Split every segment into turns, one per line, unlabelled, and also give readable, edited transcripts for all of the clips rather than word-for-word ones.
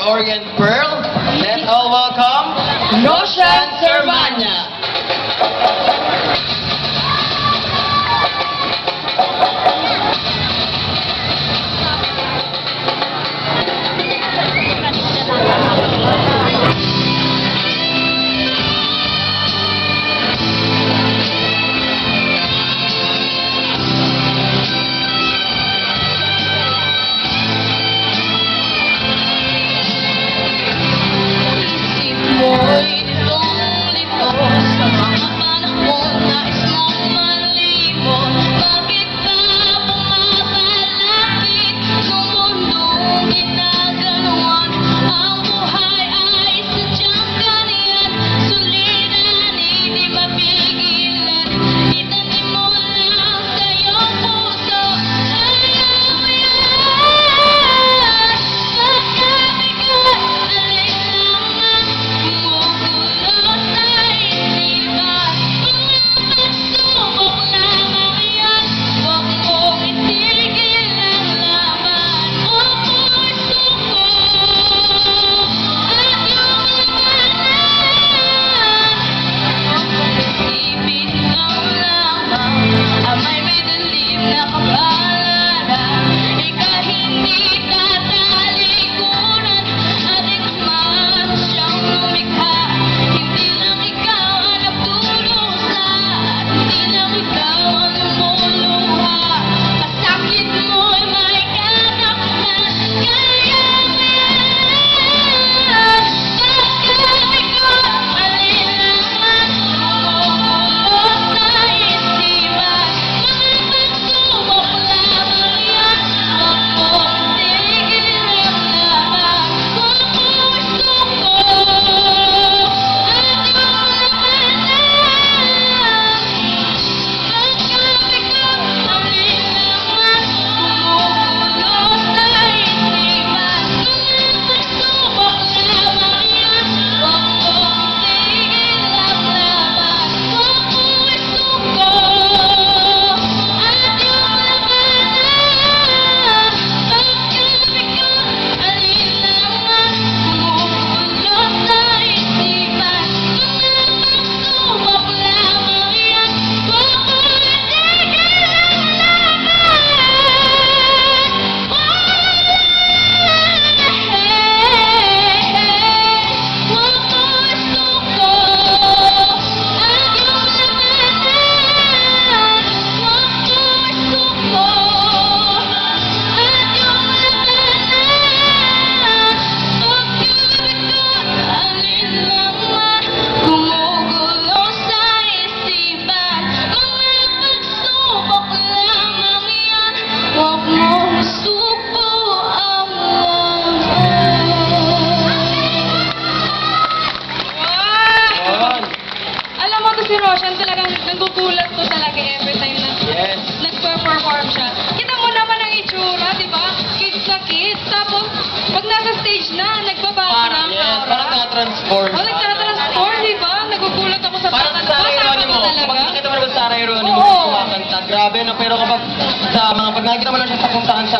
Orient Pearl. Let's all welcome Roshan Servania.
Si Roshan talagang nagugulat ko talaga every time na nag-perform siya. Kita mo naman ang itsura, di ba? Kids na kids. Tapos, pag nasa stage na, nagbabago na ang aura.
Parang na-transform.
Nagtatransform, di ba? Nagugulat ako sa
Parang sa Sarah Geronimo. Pag nakita mo naman sa Sarah Geronimo, kumakanta. Grabe na, pero kapag pag nakikita mo lang siya sa kung saan sa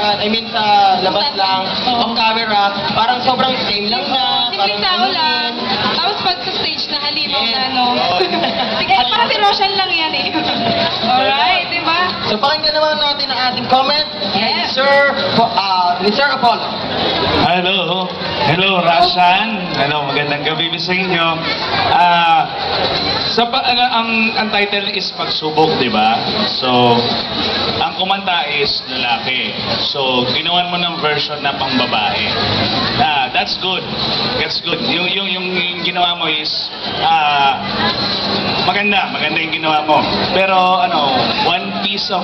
labas lang, off camera, parang sobrang same lang na.
Simpleng tao lang. Tapos pag sa stage na halimaw na, no? Sige, parang si Roshan lang yan eh. Alright, di ba?
So pakinggan naman natin ang ating comment
Yes.
ni Sir Apollo.
Hello. Hello, Roshan. Hello, magandang gabi sa inyo. Ang title is Pagsubok, di ba? So, ang kumanta is lalaki. So, ginawan mo ng version na pang babae. That's good. That's good. Yung ginawa mo is maganda yung ginawa mo. Pero one piece of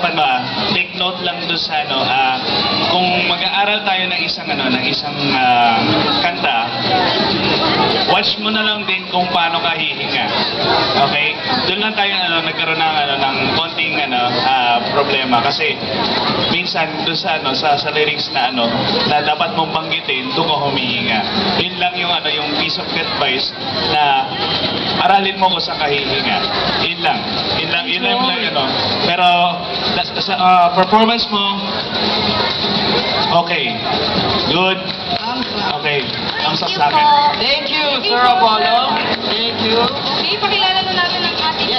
take note lang do sa kung mag-aaral tayo ng isang kanta, watch mo na lang din kung paano ka hihinga. Okay? Doon lang tayo nagkaroon ng konting problema kasi minsan doon sa lyrics na dapat mong banggitin doon ka humihinga. Yun lang yung piece of advice na aralin mo ko sa kahihinga. Yun lang Pero sa performance mo, okay. Good.
Ang
Okay, ang sa
Thank you
akin.
po.
Thank you, Sir Apollo. Thank you.
Okay, pakilala na natin ang ating